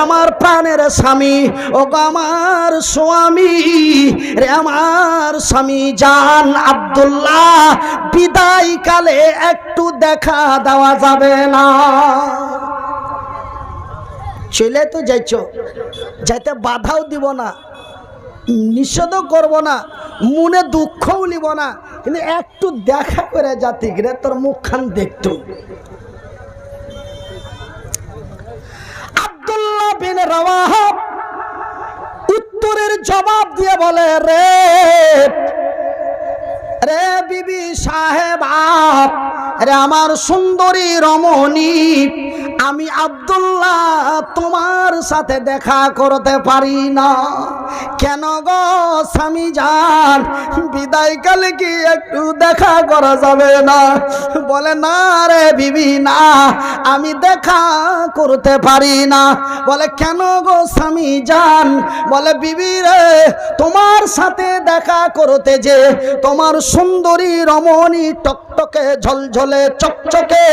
আমার প্রাণের স্বামী, ও গো আমার স্বামী রে, আমার স্বামী জান আব্দুল্লাহ, বিদায় কালে একটু দেখা দেওয়া যাবে না? চলে তো যাইছো, যাইতে বাধাও দিব না, নিষেধও করব না, মনে দুঃখও নিব না, কিন্তু একটু দেখা করে যাতি রে তোর মুখখান দেখতো। আব্দুল্লাহ বিন রাওয়াহা উত্তরের জবাব দিয়ে বলে, রে রে বিবি সাহেবা, রে আমার সুন্দরী রমণী, আমি আব্দুল্লাহ তোমার সাথে দেখা করতে পারি না। কেন গো স্বামী জান, বিদায় কালে কি একটু দেখা করা যাবে না? বলে, না রে বিবি, না, আমি দেখা করতে পারি না। বলে, কেন গো স্বামী জান? বলে, বিবি রে, তোমার সাথে দেখা করতে যে তোমার সুন্দরী রমণী টকটকে ঝলঝলে চকচকে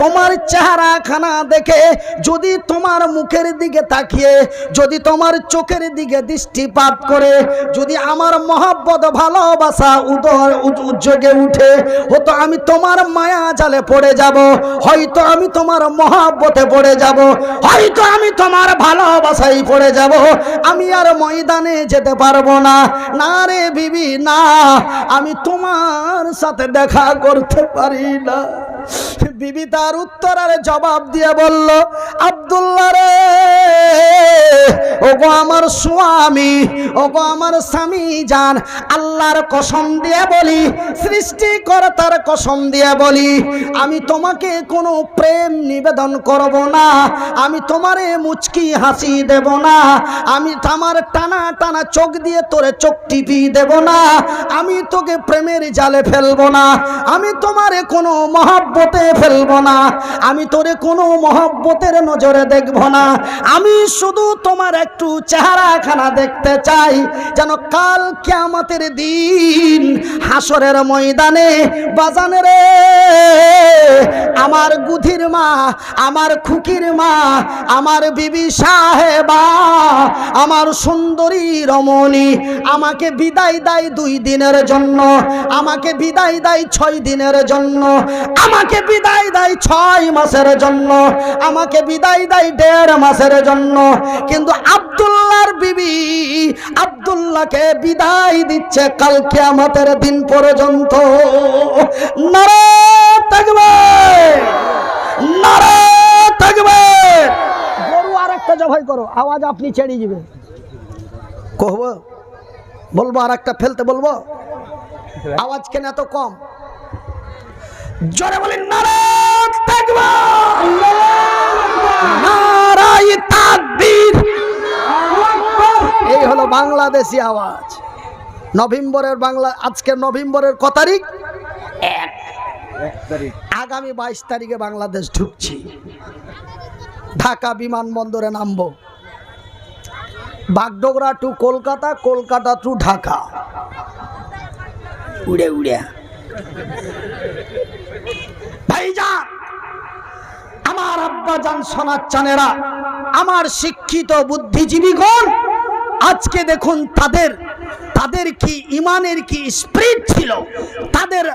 তোমার চেহারা খানা দেখে যদি তোমার মুখের দিকে তাকিয়ে, যদি তোমার চোখের দিকে দৃষ্টিপাত করে, যদি আমার মহব্বত ভালোবাসা উদ্যোগে উঠে, হয়তো আমি তোমার মায়া জালে পড়ে যাব, হয়তো আমি তোমার মহব্বতে পড়ে যাব, হয়তো আমি তোমার ভালোবাসায় পড়ে যাব, আমি আর ময়দানে যেতে পারবো না। না রে বিবি, না, আমি তোমার সাথে দেখা করতে পারি না। বিবি তার উত্তর আর জবাব দিয়ে বলল, আব্দুল্লাহ রে, ওগো আমার স্বামী, ওগো আমার স্বামী জান, আল্লাহর কসম দিয়ে বলি, সৃষ্টিকর্তার কসম দিয়ে বলি, আমি তোমাকে কোনো প্রেম নিবেদন করব না, আমি তোমারে মুচকি হাসি দেব না, আমি আমার টানা টানা চোখ দিয়ে তোরে চোখ টিপি দেব না, আমি তোকে প্রেমের জালে ফেলবো না, আমি তোমারে কোনো মহব্বতে ফেলবো না, আমি তোরে কোনো মহব্বতের নজরে দেখব না, আমি শুধু তোমার একটু চেহারাখানা দেখতে চাই, যেন কাল কিয়ামতের দিন হাসরের ময়দানে বাজানে রে, আমার গুধির মা, আমার খুকির মা, আমার বিবি সাহেবা, আমার সুন্দরী রমণী আমাকে বিদায় দেয় 2 দিনের জন্য, আমাকে বিদায় দেয় 6 দিনের জন্য, আমাকে বিদায় দেয় 6 মাসের জন্য, আমাকে বিদায় দেয় 1.5 মাসের জন্য, কিন্তু আব্দুল্লাহর বিবি আব্দুল্লাহকে বিদায় দিচ্ছে কাল কিয়ামতের দিন পর্যন্ত। নারে তাকবীর, নারে তাকবীর। গরু আরেকটা জবাই করো, আওয়াজ আপনি ছেড়ে যাবে। কহব বলবো আরেকটা ফেলতে বলবো, আওয়াজ কেন এত কম? জোরে বলেন, নারে তাকবীর, নারে তাকবীর। এই হলো বাংলাদেশি আওয়াজ। নভেম্বরের বাংলা, আজকে নভেম্বরের ক তারিখ? 1 তারিখ। আগামী 22 তারিখে বাংলাদেশ ঢুকছি, ঢাকা বিমানবন্দরে নামবো, বাগডোগরা টু কলকাতা, কলকাতা টু ঢাকা, উড়ে উড়ে। ভাইজান, আমার আব্বাজান সোনাচ্চানেরা, আমার শিক্ষিত বুদ্ধিজীবীগণ, আজকে দেখুন তাদের কি ইমানের কি স্পিরিট ছিল, তাদের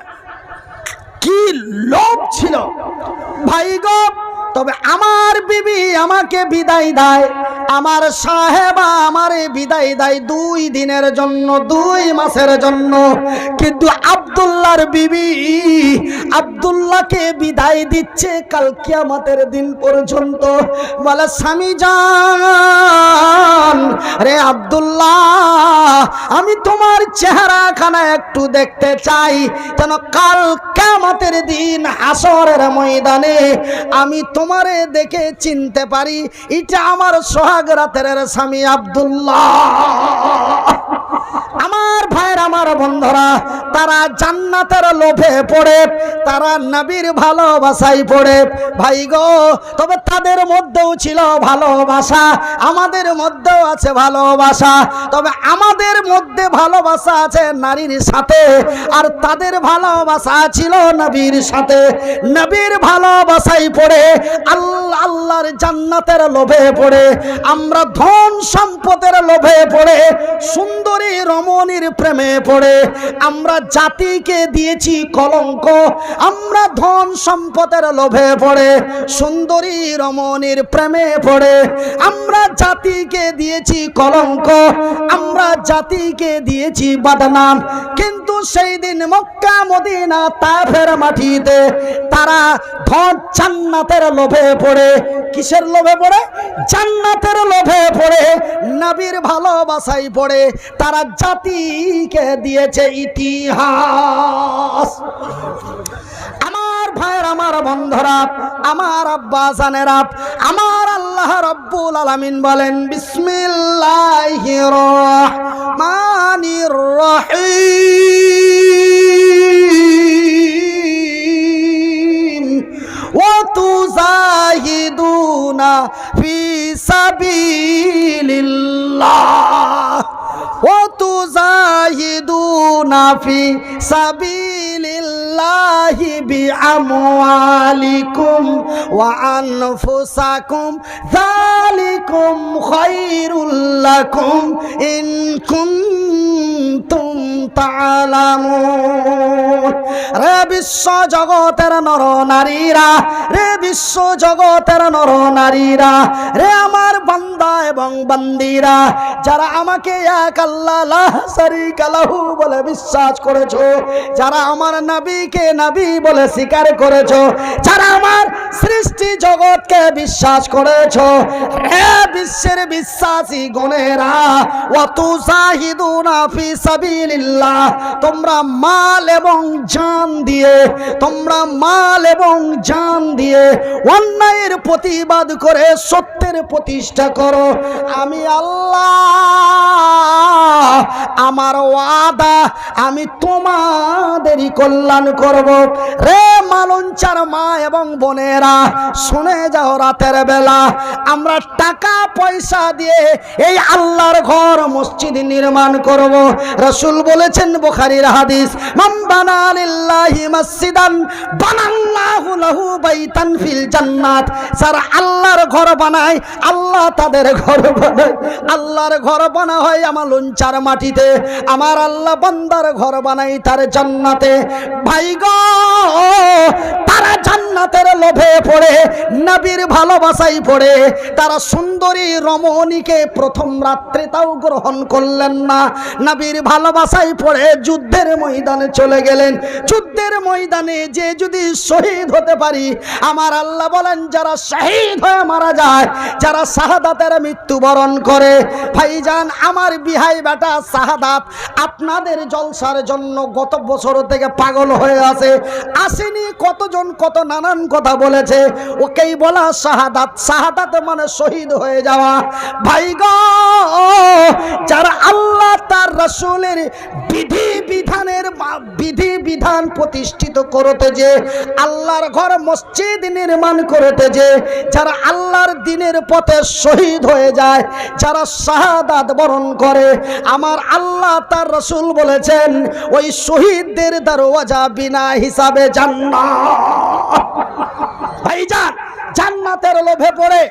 কি লোভ ছিল ভাই গো। তবে আমার বিবি আমাকে বিদায় দেয়, আমার সাহেবা আমারে বিদায় দেয় 2 দিনের জন্য, 2 মাসের জন্য, কিন্তু আব্দুল্লাহর বিবি আব্দুল্লাহকে বিদায় দিচ্ছে কাল কিয়ামতের দিন পর্যন্ত। বলে, স্বামী জান রে আব্দুল্লাহ, আমি তোমার চেহারাখানা একটু দেখতে চাই, যেন কাল কিয়ামতের দিন হাসরের ময়দানে আমি তোমারে দেখে চিনতে পারি, এটা আমার সোহাগ রাতের স্বামী আব্দুল্লাহ। আমার ভাইরা আমার বন্ধুরা, তারা জান্নাতের লোভে পড়ে, তারা নবীর ভালোবাসায় পড়ে ভাই গো। তবে তাদের মধ্যেও ছিল ভালোবাসা, আমাদের মধ্যেও আছে ভালোবাসা। তবে আমাদের মধ্যে ভালোবাসা আছে নারীর সাথে, আর তাদের ভালোবাসা ছিল নবীর সাথে। নবীর ভালোবাসায় পড়ে, আল্লাহর জান্নাতের লোভে পড়ে, আমরা ধন সম্পদের লোভে পড়ে, সুন্দরী রমণীর প্রেমে পড়ে আমরা জাতিকে দিয়েছি কলঙ্ক। আমরা ধন সম্পদের লোভে পড়ে, সুন্দরী রমণীর প্রেমে পড়ে আমরা জাতিকে দিয়েছি কলঙ্ক, আমরা জাতিকে দিয়েছি বদনাম। কিন্তু সেই দিন মক্কা মদিনা তায়েফের মাটিতে তারা ধন জান্নাতের লোভে পড়ে, কিসের লোভে পড়ে? জান্নাতের লোভে পড়ে, নবীর ভালোবাসায় পড়ে তারা জাতিকে দিয়েছে ইতিহাস। আমার ভাইয়ের, আমার বন্ধুরা, আমার আব্বা জানেরা, আমার আল্লাহ রাব্বুল আলামিন বলেন বিসমিল্লাহির রহমানির রহিম ওয়া তুজাহিদুনা ফি সাবিলিল্লাহ ওয়া তুজাহিদুনা ফি সাবিলিল্লাহি বিআমওয়ালিকুম ওয়া আনফুসাকুম যালিকুম খায়রুল লাকুম ইন কুনতুম তা'লামুন। রে বিশ্ব জগতের নর নারীরা, রে বিশ্ব জগতের নর নারীরা, রে আমার বান্দা এবং বান্দিরা, যারা আমাকে এক আল্লাহ লা শারীকা লাহু বলে বিশ্বাস করেছো, যারা আমার নবীকে নবী বলে স্বীকার করেছো, যারা আমার সৃষ্টি জগৎকে বিশ্বাস করেছো, হে বিশ্বের বিশ্বাসী গণেরা, ওয়া তুজাহিদুনা ফি সাবিলিল্লাহ, তোমরা মাল এবং জান দিয়ে, তোমরা মাল এবং জান দিয়ে অন্যায়ের প্রতিবাদ করে সত্যের প্রতিষ্ঠা করো। আমি আল্লাহ, আমার ওয়াদা, আমি তোমাদেরই কল্যাণ করব। রে মালঞ্চার মা এবং বোনেরা, শুনে যাও, রাতের বেলা আমরা টাকা পয়সা দিয়ে এই আল্লাহর ঘর মসজিদ নির্মাণ করব। রাসূল বলেছেন, বুখারীর হাদিস, মান বানা লিল্লাহি মসজিদান বানাল্লাহু লাহু বাইতান ফিল জান্নাত। যারা আল্লাহর ঘর বানায়, আল্লাহ তাদের ঘর বানায়। আল্লাহর ঘর বানা হয় আমার লঞ্চার মাটিতে, আমার আল্লাহ বান্দার ঘর বানাই তার জান্নাতে। ভাই গো, তারা জান্নাতের লোভে পড়ে, নবীর ভালোবাসায় পড়ে তারা সুন্দরী রমণীকে প্রথম রাত্রে তাও গ্রহণ করলেন না। নবীর ভালোবাসায় পড়ে যুদ্ধের ময়দানে চলে গেলেন। যুদ্ধের ময়দানে যে যদি শহীদ হতে পারি, আমার আল্লাহ বলেন যারা শহীদ হয়ে মারা যায়, যারা শাহাদাতের মৃত্যুবরণ করে, ভাইজান আমার বিহাই বেটা শাহাদাত আপনাদের জলসার জন্য গত বছর থেকে পাগল হয়ে আছে, আসেনি। কতজন কত নানান কথা বলেছে, ওকেই বলা শাহাদাত। শাহাদাত মানে শহীদ হয়ে যাওয়া। ভাই গো, যারা আল্লাহ তার রাসূলের বিধি বিধান প্রতিষ্ঠিত করতে, যে আল্লাহর ঘর মসজিদ নির্মাণ করতে, যে যারা আল্লাহর দ্বীনের পথে শহীদ হয়ে যায়, যারা শাহাদাত বরণ করে, আমার আল্লাহ তার রাসূল বলেছেন ওই শহীদদের দরওয়াজা বিনা হিসাবে জান্নাত। ভাইজান, জান্নাতের লোভে পড়ে,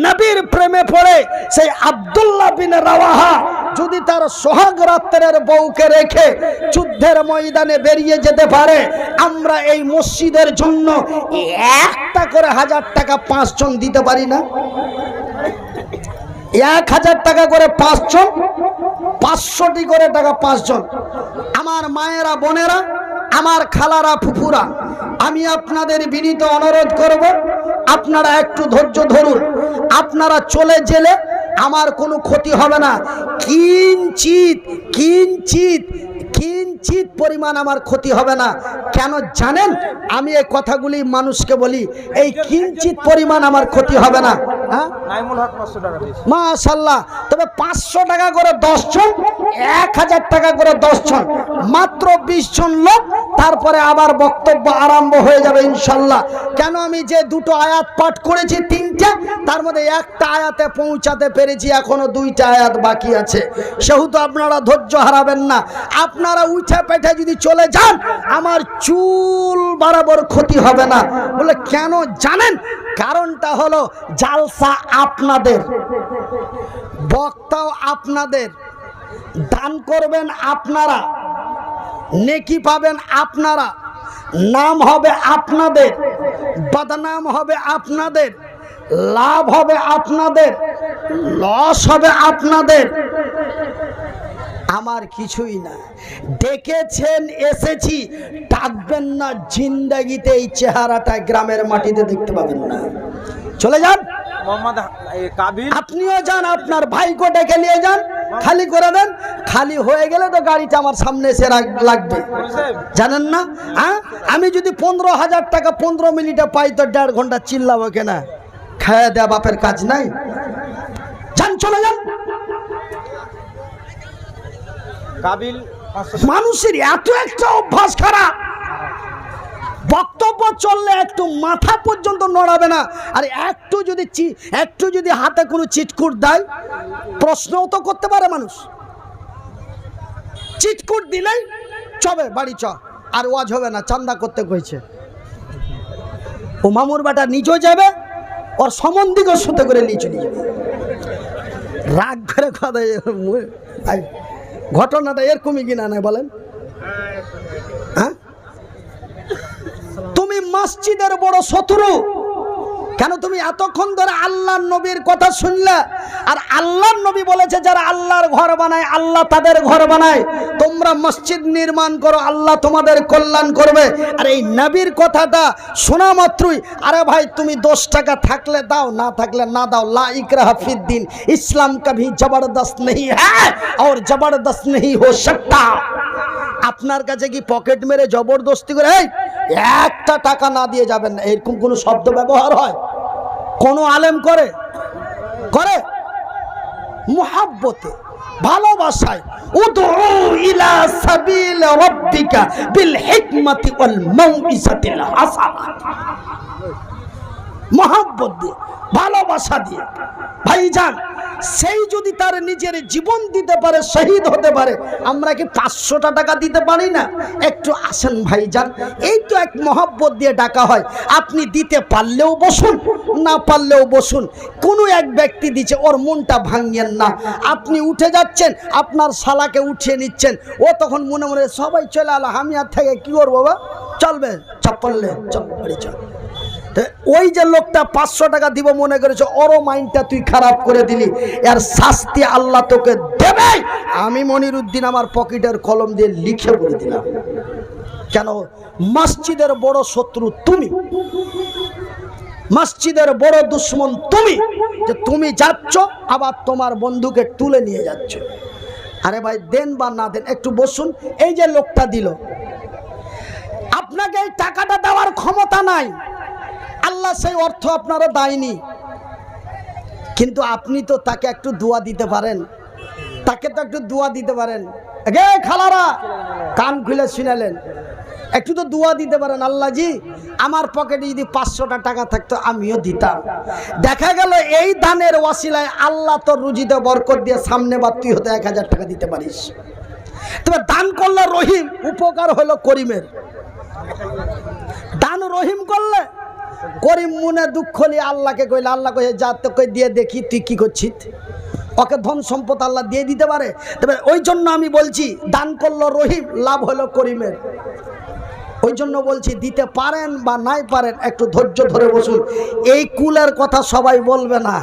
নবীর প্রেমে পড়ে সেই আব্দুল্লাহ বিন রাওয়াহা যদি তার সোহাগ রাত্রের বউকে রেখে যুদ্ধের ময়দানে বেরিয়ে যেতে পারে, আমরা এই মসজিদের জন্য একটা করে 1000 টাকা 5 জন দিতে পারি না? 1000 টাকা করে 5 জন, 500টি করে টাকা 5 জন। আমার মায়েরা, বোনেরা, আমার খালারা, ফুফুরা, আমি আপনাদের বিনীত অনুরোধ করব, আপনারা একটু ধৈর্য ধরুন। আপনারা চলে গেলে আমার কোনো ক্ষতি হবে না। কিঞ্চিত কিঞ্চিত পরিমাণ আমার ক্ষতি হবে না। কেন জানেন? আমি এই কথাগুলি মানুষকে বলি, এই কিঞ্চিত পরিমাণ আমার ক্ষতি হবে না। হ্যাঁ, মাশাআল্লাহ। তবে 500 টাকা করে 10 জন, 1000 টাকা করে 10 জন, মাত্র 20 জন লোক, তারপরে আবার বক্তব্য আরম্ভ হয়ে যাবে ইনশাল্লাহ। কেন? আমি যে দুটো আয়াত পাঠ করেছি, 3টে, তার মধ্যে একটা আয়াতে পৌঁছাতে পেরেছি, এখনো 2টা আয়াত বাকি আছে। সেহেতু আপনারা ধৈর্য হারাবেন না। আপনারা উঠে পেটে যদি চলে যান, আমার চুল বরাবর ক্ষতি হবে না। বলে কেন জানেন? কারণটা হলো জালসা আপনাদের, বক্তাও আপনাদের, দান করবেন আপনারা, নেকি পাবেন আপনারা, নাম হবে আপনাদের, বদনাম হবে আপনাদের, লাভ হবে আপনাদের, লস হবে আপনাদের, আমার কিছুই না। ডেকেছেন, এসেছি, ডাকবেন না, জিন্দাগিতে এই চেহারাটা গ্রামের মাটিতে দেখতে পাবেন না। চলে যান, আপনিও যান, আপনার ভাইকে ডেকে নিয়ে যান, খালি করে দেন। খালি হয়ে গেলে তো গাড়িটা আমার সামনে এসে লাগবে, জানেন না? হ্যাঁ, আমি যদি 15,000 টাকা 15 মিনিটে পাই তো 1.5 ঘন্টা চিল্লাবো কেনা? খাওয়া দেয়া বাপের কাজ নাই? যান, চলে যান। মানুষের এত একটা অভ্যাস খারাপ, বক্তব্য চললে একটু মাথা পর্যন্ত নড়াবে না। আর একটু যদি হাতে কোনো চিটকুট দেয়, প্রশ্নও তো করতে পারে মানুষ। চিটকুট দিলেই চবে বাড়ি চ, আর ওয়াজ হবে না, চান্দা করতে কইছে। ও মামুর বেটা নিজেও যাবে, ওর সম্বন্ধীকে সুতে করে নিয়ে চলে যাবে। রাগ করে কথা, ঘটনাটা এরকমই কিনা না বলেন? হ্যাঁ, তুমি মসজিদের বড় শত্রু। কেন? তুমি এতক্ষণ ধরে আল্লাহর নবীর কথা শুনলে, আর আল্লাহর নবী বলেছে যারা আল্লাহর ঘর বানায়, আল্লাহ তাদের ঘর বানায়। তোমরা মসজিদ নির্মাণ করো, আল্লাহ তোমাদের কল্যাণ করবে। আর এই নবীর কথাটা শোনা মাত্রই, আরে ভাই তুমি 10 টাকা থাকলে দাও, না থাকলে না দাও, লা ইকরাহা ফিদ্দিন, ইসলাম কভি জবরদস্ত নেই হ্যায় और জবরদস্ত नहीं हो सकता। আপনার কাছে কি পকেট মেরে জবরদস্তি করে 1টা টাকা না দিয়ে যাবেন না, এরকম কোনো শব্দ ব্যবহার হয়? কোন আলেম করে? মুহাব্বতে, ভালোবাসায়, উদউ ইলা সাবিল রাব্বিকা বিল হিকমাতি ওয়াল মাউইজাতিল হাসানা, মুহাব্বত দিয়ে, ভালোবাসা দিয়ে। ভাইজান, সেই যদি তার নিজের জীবন দিতে পারে, শহীদ হতে পারে, আমরা কি 500টা টাকা দিতে পারি না? একটু আসেন ভাইজান, এই তো এক মহব্বত দিয়ে ডাকা হয়। আপনি দিতে পারলেও বসুন, না পারলেও বসুন। কোনো এক ব্যক্তি দিচ্ছে, ওর মনটা ভাঙিয়েন না। আপনি উঠে যাচ্ছেন, আপনার শালাকে উঠিয়ে নিচ্ছেন, ও তখন মনে মনে সবাই চলে এলো, আমি আর থেকে কি করবো বাবা, চলবে চপ্পলে চল বাড়ি চল। ওই যে লোকটা 500 টাকা দিব মনে করেছে, ওরও মাইন্ডটা তুই খারাপ করে দিলি, এর শাস্তি আল্লাহ তোকে দেবে। আমি মনিরুদ্দিন আমার পকেটের কলম দিয়ে লিখে বলে দিলাম। কেন? মসজিদের বড় শত্রু তুমি, মসজিদের বড় দুশ্মন তুমি, যে তুমি যাচ্ছ আবার তোমার বন্ধুকে তুলে নিয়ে যাচ্ছ। আরে ভাই, দেন বা না দেন, একটু বসুন। এই যে লোকটা দিল, আপনাকে এই টাকাটা দেওয়ার ক্ষমতা নাই, আল্লাহ সেই অর্থ আপনারা দেয়নি, কিন্তু আপনি তো তাকে একটু দোয়া দিতে পারেন, তাকে তো একটু দোয়া দিতে পারেন। গে খালারা, কান খুলে শুনালেন, একটু তো দোয়া দিতে পারেন, আল্লাহ জি আমার পকেটে যদি 500টা টাকা থাকতো আমিও দিতাম। দেখা গেল এই দানের ওয়াসিলায় আল্লাহ তোর রুজিতে বরকত দিয়ে সামনে বার তুই হতে 1000 টাকা দিতে পারিস। তবে দান করলে রহিম, উপকার হলো করিমের। দান রহিম করলে করিম মনে দুঃখ নিয়ে আল্লাহকে কইলে, আল্লাহ কয়ে যা তোকে দিয়ে দেখি তুই কি করছিস। ওকে ধন সম্পদ আল্লাহ দিয়ে দিতে পারে। তবে ওই জন্য আমি বলছি, দান করলো রহিম, লাভ হলো করিমের। ওই জন্য বলছি, দিতে পারেন বা নাই পারেন, একটু ধৈর্য ধরে বসুন। এই কুলের কথা সবাই বলবে না,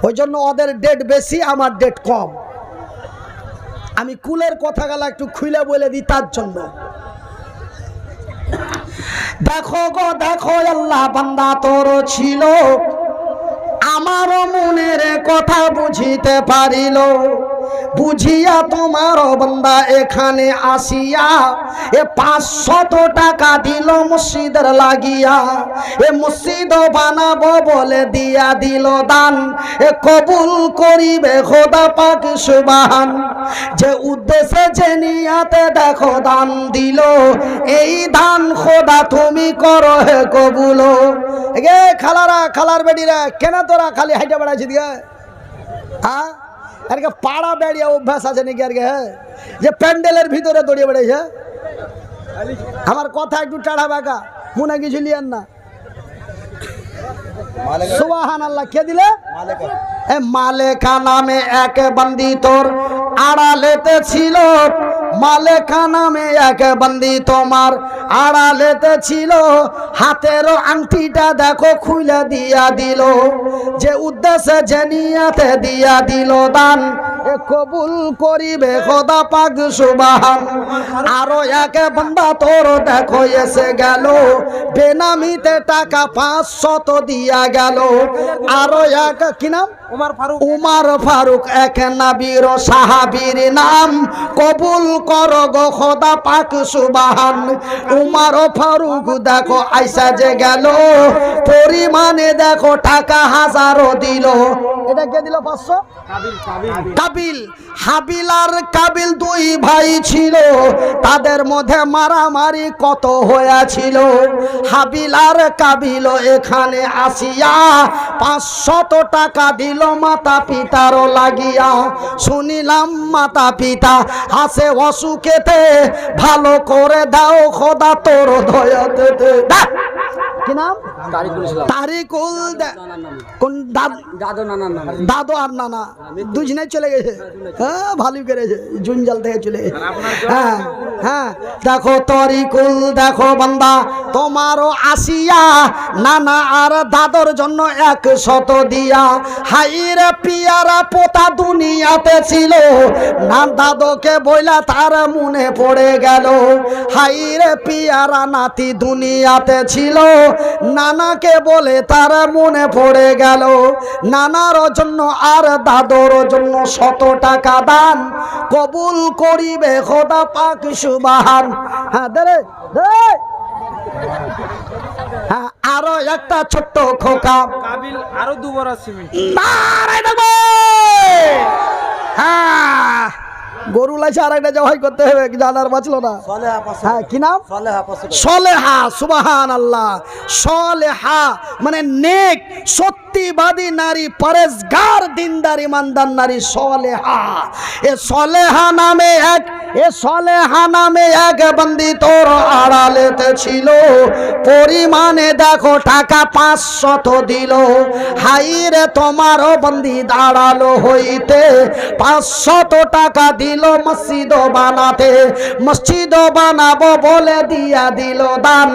ওই জন্য ওদের ডেট বেশি, আমার ডেট কম। আমি কুলের কথা গেলা একটু খুলে বলে দিই তার জন্য। দেখো গো দেখো, আল্লাহ বান্দা তোর ছিল, আমার মনের কথা বুঝিতে পারিল। বুঝিয়া তোমার বান্দা এখানে আসিয়া এ 500 টাকা দিল মসজিদের লাগিয়া, এ মসজিদ বানাবো বলে দিয়া দিল দান, এ কবুল করিবে খোদা পাক সুবহান। যে উদ্দেশ্যে যে নিয়াতে দেখো দান দিল, এই দান খোদা তুমি করো হে কবুল। এ খালারা খালার বেডিরা কেন তোরা খালি হাইটা বেড়াইছি দিকে? হ্যাঁ, আর কে পাড়া বেড়িয়া অভ্যাস আছে নাকি আর কে? যে প্যান্ডেলের ভিতরে দৌড়িয়ে বেড়াইছে। আমার কথা একটু টাড়া বাঁকা, মনে কিছু লিয়েন না। সুবহানাল্লাহ। কে দিলে? এ মালেকা নামে এক বান্দি তোর আড়ালেতে ছিল, মালেকা নামে এক বান্দি তোমার আড়ালেতে ছিল, হাতের আংটিটা দেখো খুলে দিয়া দিল, যে উদ্দেশ্যে যে নিয়াতে দিয়া দিল দান, এ কবুল করিবে খোদা পাক সুবহান। আরো এক বান্দা তোর দেখো এসে গেল, বেনামিতে টাকা 500 দিয়া গেল। আরো এক কি নাম? উমার ফারুক, এক নবীর সাহাবীর নাম, কবুল করো গো খোদা পাক সুবহান। উমার ফারুক দেখো আইসা যে গেল, পরিমাণে দেখো টাকা 1000 দিল। এটা কে দিল? 500। কাবিল, হাবিল আর কাবিল দুই ভাই ছিল, তাদের মধ্যে মারামারি কত হয়েছিল। হাবিল আর কাবিল এখানে আসিয়া 500 টাকা দিল মাতা পিতারও লাগিয়া। শুনিলাম মাতা পিতা আছে অসুখেতে, ভালো করে দাও খোদা তোর দয়াতে। কি নাম? তারিকুল। কোন দাদু আর নানা দুজনে চলে গেছে। হ্যাঁ, ভালোই করেছে, জুনজাল থেকে চলে গেছে। হ্যাঁ হ্যাঁ, দেখো তরিকুল দেখো বান্দা তোমারও আসিয়া, নানা আর দাদর জন্য 100 দিয়া। হাইরে পিয়ারা পোতা দুনিয়াতে ছিল, না দাদকে বইলা তার মনে পড়ে গেল। হাইরে পিয়ারা নাতি দুনিয়াতে ছিল, নানাকে বলে তার মনে পড়ে গেল। নানার জন্য আর দাদর জন্য 100 টাকা দান, কবুল করিবে খোদা পাক সুবহান। হ্যাঁ দে রে দে। হ্যাঁ, আরো একটা ছোট্ট খোকা কাবিল, আরো 2 বড় সিমেন্ট। হ্যাঁ, গরু লাইছে আর একটা জবাই করতে হবে, জানার বাঁচলো না। হ্যাঁ, কি নাম? সলেহা। সুবহানাল্লাহ। সলেহা মানে নেক, সত্যিবাদী নারী, পরেজগার, দিনদার, ইমানদার নারী, সলেহা। এ সলেহা নামে এক বান্দি তোর আড়ালেতে ছিল, পরিমাণে দেখো টাকা 500 দিল। হাইরে তোমারও বান্দি দাঁড়ালো হইতে, 500 টাকা দিল মসজিদ বানাতে। মসজিদ বানাবো বলে দিয়া দিল দান,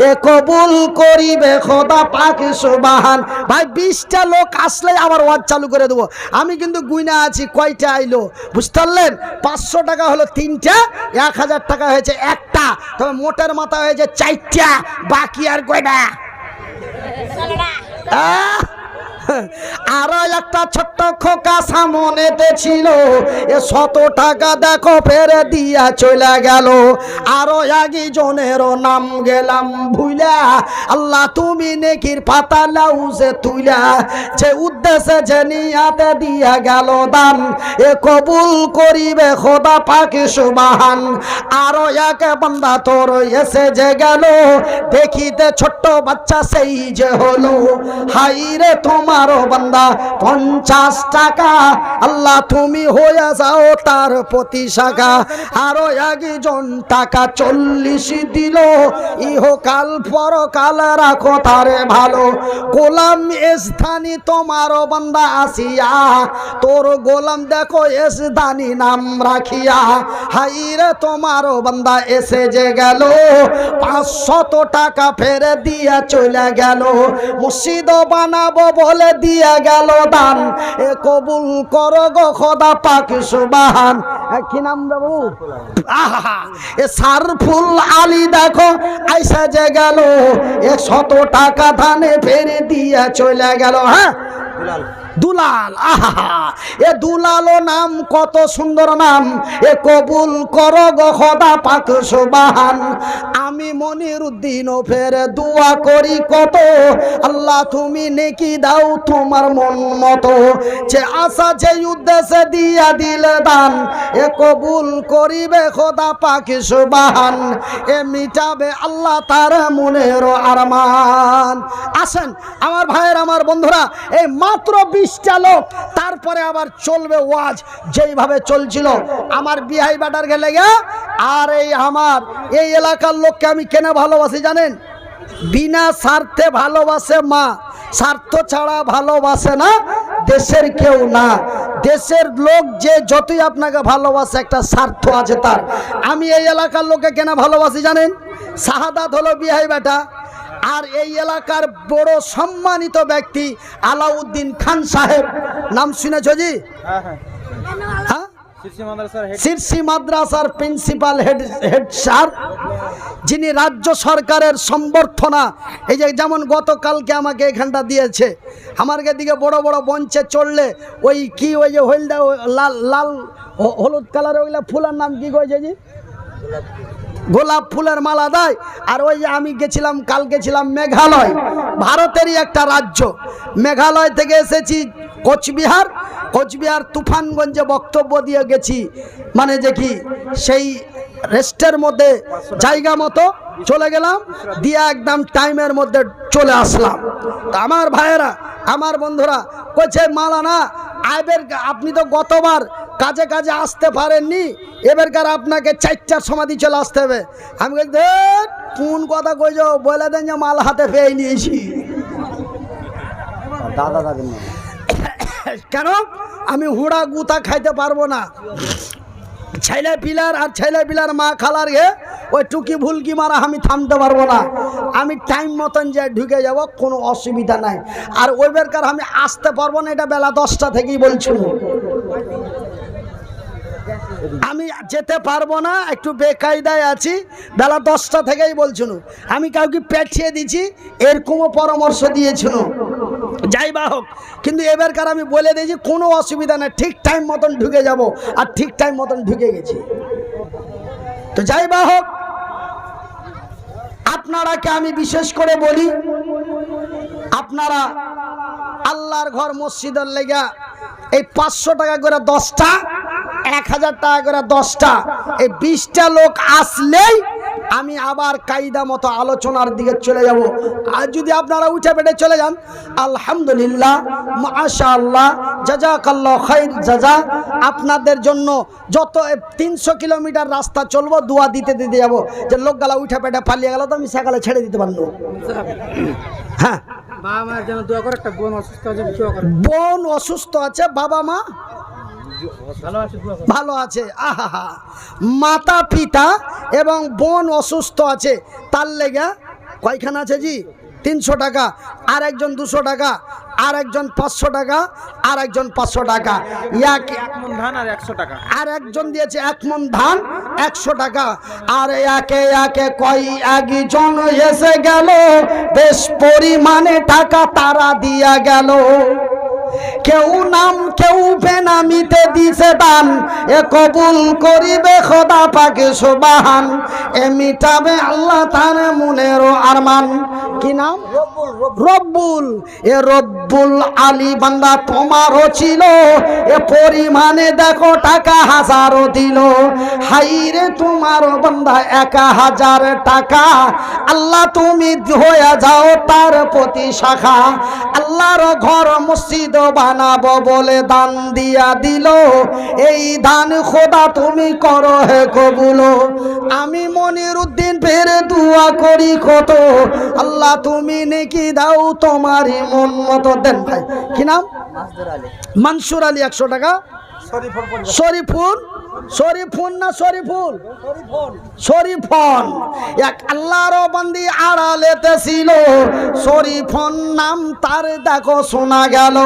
এ কবুল করিবে খোদা পাক সুবহান। ভাই 20টা লোক আসলে আবার ওয়াজ চালু করে দেবো। আমি কিন্তু গুইনা আছি কয়টা আইলো, বুঝতে পারলেন? 500 টাকা হলো 3টা, 1000 টাকা হয়েছে একটা, তবে মোটের মাথা হয়েছে 4টা, বাকি আর কয়টা? আরো একটা ছোট্ট খোকা সামনেতে ছিল, এ 100 টাকা দেখো ফেরে দিয়া চলে গেল। আরো আগে জনেরও নাম গেলাম ভুইলা, আল্লাহ তুমি নেকির পাতা লাউজে তুইলা, যে উদ্দেশ্যে যে নিয়াতে দিয়া গেল দান, এ কবুল করিবে খোদা পাক সুবহান। আরো এক বান্দা তোর এসে যে গেল, দেখিতে ছোট্ট বাচ্চা সেই যে হলো। হাইরে তোমার বান্দা 50 টাকা, আল্লাহ তুমি হয়ে যাও তার প্রতি শাখা। আরো একজন টাকা 40 দিল, ইহকাল পরকাল রাখো তারে ভালো। গোলাম এসদানি তোমার বান্দা আসিয়া, তোর গোলাম দেখো এসদানি নাম রাখিয়া। হাইরে তোমার বান্দা এসে যে গেল, 500 টাকা ফেরে দিয়া চলে গেল। মসজিদ বানাবো বলে দিয়া গেল দান, এ কবুল করো গো খোদা পাক সুবহান। কি নাম বাবু? আহা, এ সারফুল আলী দেখো আইসা যে গেল, 100 টাকা ধানে ফেরে দিয়া চলে গেল। হ্যাঁ, দুলাল। আহা, এ দুলালো নাম কত সুন্দর নাম, এ কবুল করো গো খোদা পাক সুবহান। আমি মনিরউদ্দিন ফের দোয়া করি কত, আল্লাহ তুমি নেকি দাও তোমার মন মতো, যে আশা যে উদ্দেশ্যে দিয়া দিলে দান, এ কবুল করিবে খোদা পাক সুবহান, এ মিটাবে আল্লাহ তার মনের আরমান। আসেন আমার ভাইয়ের, আমার বন্ধুরা, এই মাত্র 20টা লোক, তারপরে আবার চলবে ওয়াজ যেইভাবে চলছিল আমার বিহাই বাটার গেলে গা। আর এই আমার এই এলাকার লোককে আমি কেন ভালোবাসি জানেন? বিনা স্বার্থে ভালোবাসে মা, স্বার্থ ছাড়া ভালোবাসে না দেশের কেউ না। দেশের লোক যে যতই আপনাকে ভালোবাসে একটা স্বার্থ আছে তার। আমি এই এলাকার লোককে কেন ভালোবাসি জানেন? শাহাদাত হলো বিহাই বেটা, আর এই এলাকার বড় সম্মানিত ব্যক্তি আলাউদ্দিন খান সাহেব, নাম শুনেছ জি? হ্যাঁ, শীর্ষি মাদ্রাসার প্রিন্সিপাল হেড স্যার, যিনি রাজ্য সরকারের সম্বর্ধনা, এই যে যেমন গতকালকে আমাকে এখানটা দিয়েছে, আমার দিকে বড় বড় মঞ্চে চড়লে ওই কি ওই যে হলদা লাল লাল হলুদ কালার ওইগুলা ফুলের নাম কি কয়েছে জি? গোলাপ ফুলের মালা দেয়। আর ওই যে আমি গেছিলাম, কাল গেছিলাম মেঘালয়, ভারতেরই একটা রাজ্য, মেঘালয় থেকে এসেছি কোচবিহার, কোচবিহার তুফানগঞ্জে বক্তব্য দিয়ে গেছি, মানে যে কি সেই রেস্টের মধ্যে জায়গা মতো চলে গেলাম, দিয়ে একদম টাইমের মধ্যে চলে আসলাম। তো আমার ভাইয়েরা, আমার বন্ধুরা কইছে মালানা আইবের, আপনি তো গতবার কাজে কাজে আসতে পারেননি, এবারকার আপনাকে 4টার সমাধি চলে আসতে হবে। আমি বলছি কোন কথা কইছ, বলে দেন যে মাল হাতে পেয়ে নিয়েছি। দাদা দাদা কেন আমি হুড়া গুতা খাইতে পারবো না, ছেলে পিলার আর ছেলে পিলার মা খালার গে ওই টুকি ভুলকি মারা আমি থামতে পারবো না। আমি টাইম মতন যে ঢুকে যাব, কোনো অসুবিধা নাই। আর ওই বেরকার আমি আসতে পারবো না, এটা বেলা 10টা থেকেই বলছিল। আমি যেতে পারবো না, একটু বেকায়দায় আছি, বেলা 10টা থেকেই বলছিল। আমি কাউকে পেঠিয়ে দিছি, এরকমও পরামর্শ দিয়েছিল। যাই বা হোক, কিন্তু এবারকার আমি বলে দিয়েছি কোনো অসুবিধা নেই, ঠিক টাইম মতন ঢুকে যাব, আর ঠিক টাইম মতন ঢুকে গেছি। তো যাই বা হোক, আপনারাকে আমি বিশেষ করে বলি, আপনারা আল্লাহর ঘর মসজিদের লেগা এই 500 টাকা করে 10টা, 1000 টাকা করে 10টা, এই 20টা লোক আসলেই আমি আবার কায়দা মতো আলোচনার দিকে চলে যাব। আর যদি আপনারা উঠে পেটে চলে যান, আলহামদুলিল্লাহ, মাশাআল্লাহ, জাযাকাল্লাহ খাইর জাযা। আপনাদের জন্য যত 300 কিলোমিটার রাস্তা চলবো, দোয়া দিতে দিতে যাবো, যে লোকগুলা উঠে পেটে পালিয়ে গেল তো আমি সকালে ছেড়ে দিতে পারলো। হ্যাঁ, বোন অসুস্থ আছে, বাবা মা ভালো আছে। আহা, মাতা পিতা এবং বোন অসুস্থ আছে, তার লেগে কয়খানা আছে জি? 300 টাকা, আর একজন 200 টাকা, আর একজন 500 টাকা, আর একজন 500 টাকা, আর একজন দিয়েছে 1 মণ ধান 100 টাকা। আর একে একে কয়েকজন এসে গেল, বেশ পরিমাণে টাকা তারা দিয়া গেল। কেউ নাম কেউ বেনামিতে দিছে দান, এ কবুল করিবে খোদা পাক সুবহান, এ মিটাবে আল্লাহ তার মনের আরমান। কি নাম? রব্বুল। এ রব্বুল আলী বান্দা তোমারও ছিল, এ পরিমাণে দেখো টাকা হাজারও দিল। হাইরে তোমার বান্দা 1000 টাকা, আল্লাহ তুমি হয়ে যাও তার প্রতি শাখা। আল্লাহর ঘর মসজিদ বানাবো বলে দান দিয়া দিল, এই দান খোদা তুমি করো হে কবুল। আমি মনিরউদ্দিন ফের দোয়া করি কত, আল্লাহ তুমি নেকি দাও তোমারই মন মতো দেন। ভাই কি নাম? মানসুর আলী 100 টাকা। শরীফুল, শরীফুন না শরীফুল? শরীফন। এক আল্লাহর বান্দি আড়ালেতে ছিল, শরীফন নাম তার দেখো শোনা গেল।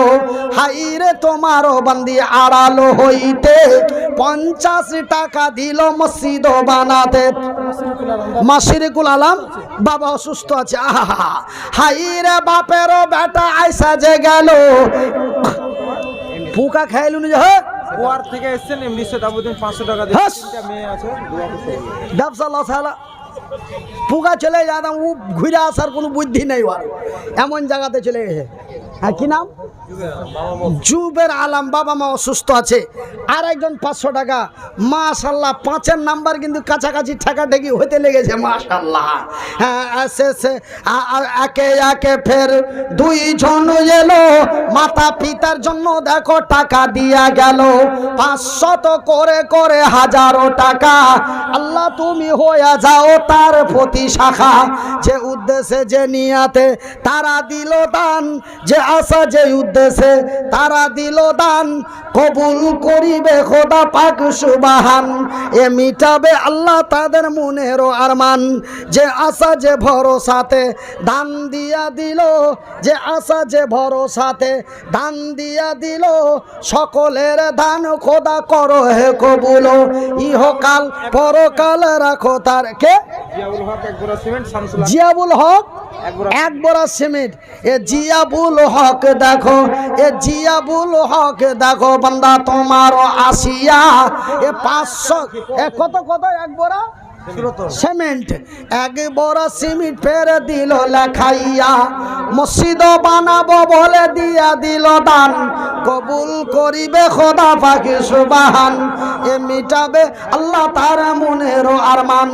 হাইরে তোমারও বান্দি আড়াল হইতে 50 টাকা দিল মসজিদ বানাতে। মাশরিকুল আলম বাবা অসুস্থ আছে। আহা, হাইরে বাপেরও বেটা আইসা যে গেল, পোকা খাইলুন যে হ্যাঁ ওয়ার থেকে এসেছেন এমনি দাবুদ্দিন 500 টাকা দিয়ে হাস! তিনটা মেয়ে আছে দোয়া করতে হবে। ব্যবসা লস হলো পোকা চলে যাতাম ও ঘুরে আসার কোনো বুদ্ধি নেই ওর এমন জায়গাতে চলে গেছে হ্যাঁ কি নাম জুবের আলম বাবা মা অসুস্থ আছে আর একজন 500 টাকা মাশাল্লাহ 5-এর নাম্বার কিন্তু কাছাকাছি ঠেকাঠেকি হতে লেগেছে মাশাল্লাহ হ্যাঁ একে একে ফের দুইজন এলো মাতা পিতার জন্য দেখো টাকা দিয়া গেল 500 করে করে হাজারো টাকা আল্লাহ তুমি হয়ে যাও তার প্রতি শাখা যে উদ্দেশ্যে যে নিয়াতে তারা দিল দান যে আশা যে উদ্দেশ্যে তারা দিল দান কবুল করিবে খোদা পাক সুবহান এ মিটাবে আল্লাহ তাদের মনেরও আরমান যে আশা যে ভরসাতে দান দিয়া দিল যে আশা যে ভরসাতে দান দিয়া দিল সকলের দান খোদা করো হে কবুল ইহকাল পরকাল রাখো তার কে জিয়াউল হক এক গোড়া সিমেন্ট শামসুল হক জিয়াবুল হক এক বড় সিমেন্ট এ জিয়াবুল হক দেখো এ জিয়াবুল হক দেখো বান্দা তোমার আসিয়া এ 500 এ কত কত এক বড় সিমেন্ট এক বড় সিমেন্ট ফের দিল লেখাইয়া মসজিদ বানাবো বলে দিয়া দিল দান কবুল করিবে খোদা পাক সুবহান এ মিটাবে আল্লাহ তার মনেরও আরমান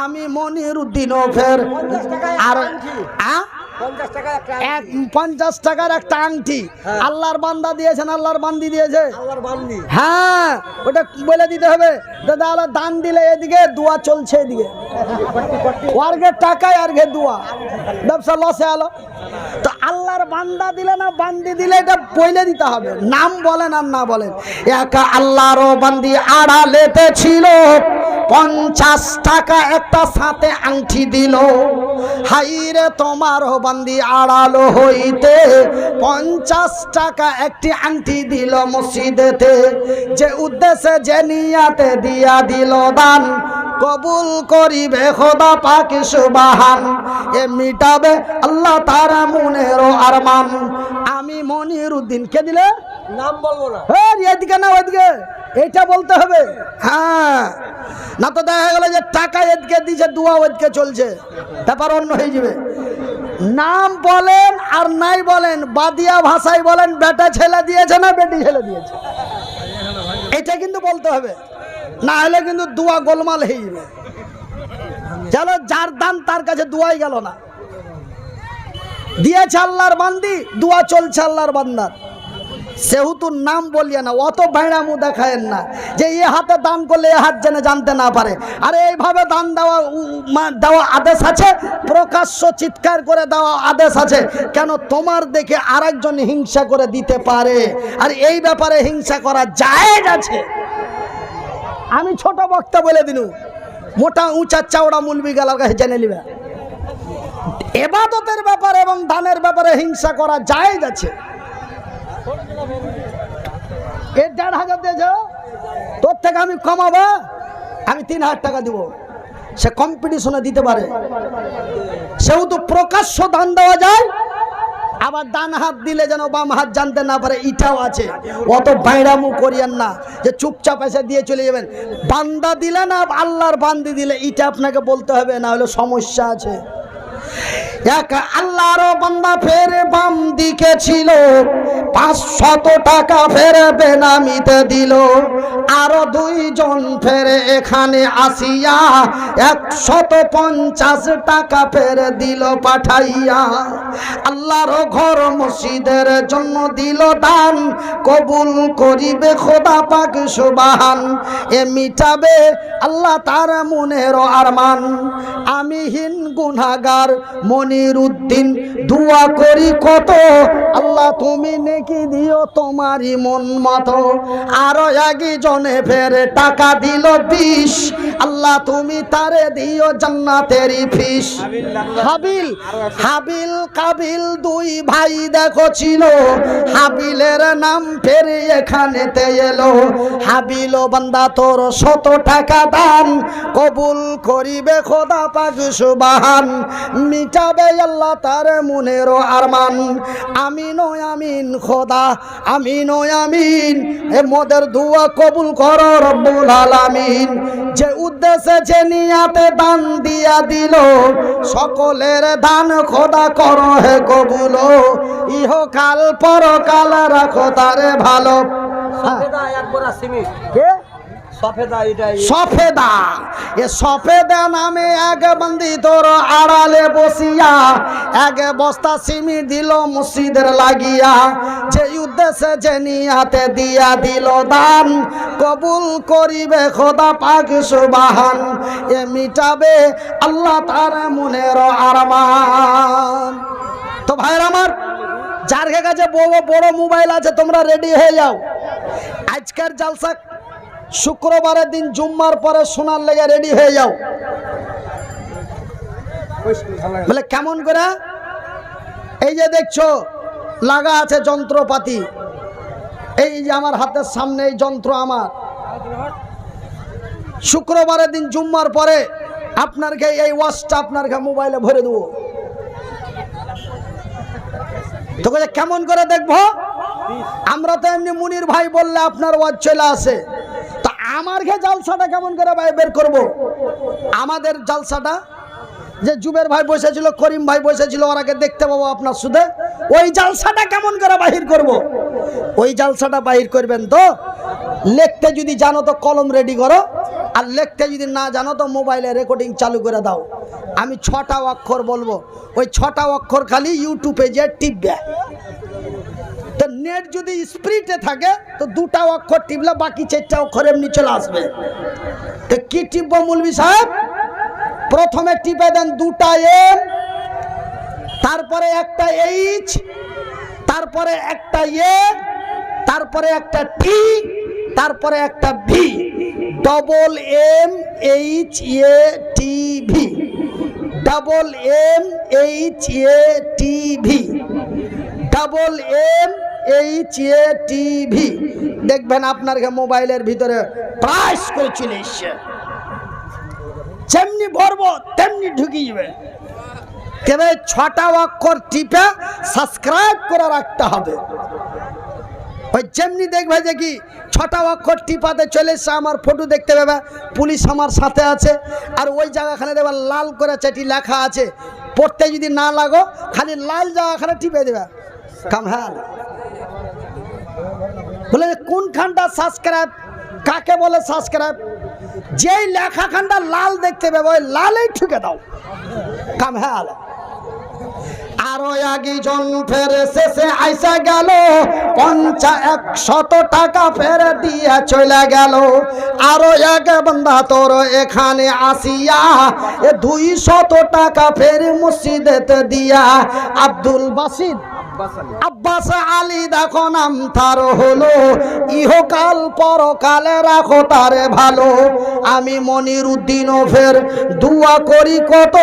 আমি মনিরউদ্দিনও ফের আর 50 টাকার একটা আংটি আল্লাহর বান্দা দিয়েছেন আল্লাহর বান্দি দিয়েছে হ্যাঁ ওটা বলে দিতে হবে দাদা আল্লাহ দান দিলে এদিকে দোয়া চলছে এদিকে ওয়ার্গে টাকায় আর গে দোয়া ব্যবসা লসে আলো তো আল্লাহর বান্দা দিলে না বান্দি দিলে এটা বলে দিতে হবে নাম বলেন আর না বলেন একা আল্লাহর বান্দি আড়ালেতে ছিল 50 টাকা একটা সাথে আংটি দিল হাইরে তোমার বান্দি আড়ালো হইতে 50 টাকা একটি আংটি দিল মসজিদেতে যে উদ্দেশ্যে যে নিয়াতে দিয়া দিল দান কবুল করিবে খোদা পাক সুবহান এ মিটাবে আল্লাহ তার মনেরও আরমান আমি মনিরউদ্দিন কে দিলে নাম বলবো না হ্যাঁ এদিকে না ওইদিকে এটা বলতে হবে হ্যাঁ না তো দেখা গেল যে টাকা এদিকে দিছে দোয়া ওইদিকে চলছে ব্যাপার অন্য হয়ে যাবে নাম বলেন আর নাই বলেন বাদিয়া ভাষায় বলেন বেটা ছেলে দিয়েছে না বেটি ছেলে দিয়েছে এটা কিন্তু বলতে হবে না হলে কিন্তু দোয়া গোলমাল হয়ে যাবে চলো যার দান তার কাছে দোয়াই গেল না দিয়েছে আল্লাহর বান্দি দোয়া চলছে আল্লাহর বান্দার সেহেতু নাম বলিয়া না অত ভাইড়ামু দেখায়েন না যে এ হাতে দান করলে এ হাত যেন জানতে না পারে আরে এইভাবে দান দেওয়া আদেশ আছে প্রকাশ্য চিৎকার করে দেওয়া আদেশ আছে কেন তোমার দেখে আরেকজন হিংসা করে দিতে পারে আর এই ব্যাপারে হিংসা করা জায়েজ আছে আমি ছোট বক্তা বলে দিনু মোটা উঁচা চাওড়া মুলবি গেলার কাছে জেনে নিবে ইবাদতের ব্যাপারে এবং দানের ব্যাপারে হিংসা করা জায়েজ আছে এর 1,500 দিয়েছ তোর থেকে আমি কমাবো আমি 3,000 টাকা দিব সে কম্পিটিশনে দিতে পারে সেহেতু প্রকাশ্য দান দেওয়া যায় আবার ডান হাত দিলে যেন বাম হাত জানতে না পারে এটাও আছে অত বাইরামু করিয়েন না যে চুপচাপ এসে দিয়ে চলে যাবেন বান্দা দিলে না আল্লাহর বান্দি দিলে এটা আপনাকে বলতে হবে না হলে সমস্যা আছে এক আল্লাহর বান্দা ফের বাম দিকে ছিল 500 টাকা ফের বেনামিতে দিল আরো দুইজন ফের এখানে আসিয়া 150 টাকা ফের দিল পাঠাইয়া আল্লাহর ঘর মসজিদের জন্য দিল দান কবুল করিবে খোদা পাক সুবহান এ মিটাবে আল্লাহ তার মনেরও আরমান আমি হীন গুনাহগার মনিরউদ্দিন দোয়া করি কত আল্লাহ তুমি নেকি দিও তোমারই মন মতো আরো একজন জীবনে ফের টাকা দিল 20, আল্লাহ তুমি তারে দিও জান্নাতেরই ফিস। হাবিল হাবিল কাবিল দুই ভাই দেখো ছিল, হাবিলের নাম ফের এখানেতে এলো। হাবিল ও বান্দা তোর 100 টাকা দান কবুল করিবে খোদা পাক সুবহান, মিটাবে আল্লাহ তার মনের আরমান। আমিন ও আমিন খোদা, আমিন ও আমিন, এ মোদের দোয়া কবুল করো রব্বুল আলামিন। যে উদ্দেশ্যে যে নিয়াতে দান দিয়া দিল, সকলের দান খোদা করো হে কবুল, ইহকাল পরকাল রাখো তারে ভালো। সফেদা, এ সফেদা নামে এক বন্দি তোর আড়ালে বসিয়া এক বস্তা সিমি দিল মসজিদের লাগিয়া। যে উদ্দেশ্যে যে নিয়াতে দিয়া দিল দান কবুল করিবে খোদা পাক সুবহান, এ মিটাবে আল্লাহ তার মনের আরমান। তো ভাইরা আমার, যার কাছে বড় বড় মোবাইল আছে তোমরা রেডি হয়ে যাও। আজকের জালসা শুক্রবারের দিন জুম্মার পরে শোনার লেগে রেডি হয়ে যাও। বলে কেমন করে? এই যে দেখছো লাগা আছে যন্ত্রপাতি, এই যে আমার হাতের সামনে এই যন্ত্র আমার। শুক্রবারের দিন জুম্মার পরে আপনার এই ওয়াচটা আপনার মোবাইলে ভরে দেবো। তো কেমন করে দেখবো? আমরা তো এমনি মুনির ভাই বললে আপনার ওয়াচ চলে আসে, তো আমার জালসাটা কেমন করে বের করব? আমাদের জালসাটা যে জুবের ভাই বসেছিল, করিম ভাই বসেছিল, ওরাকে দেখতে পাবো আপনার সুদে, ওই জালসাটা কেমন করে বাহির করব? ওই জালসাটা বাহির করবেন তো লিখতে যদি জানো তো কলম রেডি করো, আর লিখতে যদি না জানো তো মোবাইলে রেকর্ডিং চালু করে দাও। আমি 6টা অক্ষর বলবো, ওই 6টা অক্ষর খালি ইউটিউবে যে টিপবে। তো নেট যদি স্পিডে থাকে তো 2টা অক্ষর টিপলে বাকি 4টা অক্ষর এমনি চলে আসবে। তো কি টিপবো মৌলভী সাহেব? প্রথমে টিপে দেন 2টা এম, তারপরে একটা এইচ, তারপরে একটা এ, তারপরে একটা টি, তারপরে একটা V. Double M H A T V, double M H A T V, double M H A T V. দেখবেন আপনার মোবাইলের ভিতরে প্রাইস করে চলে এসছে, যেমনি ভরবো তেমনি ঢুকে যাবে। তবে 6টা অক্ষর টিপে সাবস্ক্রাইব করে রাখতে হবে। ওই যেমনি দেখবে যে কি 6টা অক্ষর টিপাতে চলে এসছে, আমার ফটো দেখতে পাবে, পুলিশ আমার সাথে আছে, আর ওই জায়গাখানে দেখবে লাল করে চেটি লেখা আছে। পড়তে যদি না লাগো খালি লাল জায়গাখানে টিপে দেবে। কাম হ্যাঁ বলে কোনখানটা সাবস্ক্রাইব, কাকে বলে সাবস্ক্রাইব? যেই লেখাখানটা লাল দেখতে পাবে ওই লালেই ঠুকে দাও। কাম হ্যাঁ। আরো একজন ফের শেষে আইসা গেল, 50-100 টাকা ফের দিয়া চলে গেল। আরো এক বান্দা তোর এখানে আসিয়া 200 টাকা ফের মসজিদেতে দিয়া। আব্দুল বাসিদ আব্বাস আলী দেখো নাম তার হলো, ইহকাল পরকালে রাখো তারে ভালো। আমি মনির উদ্দিনও ফের দোয়া করি কত।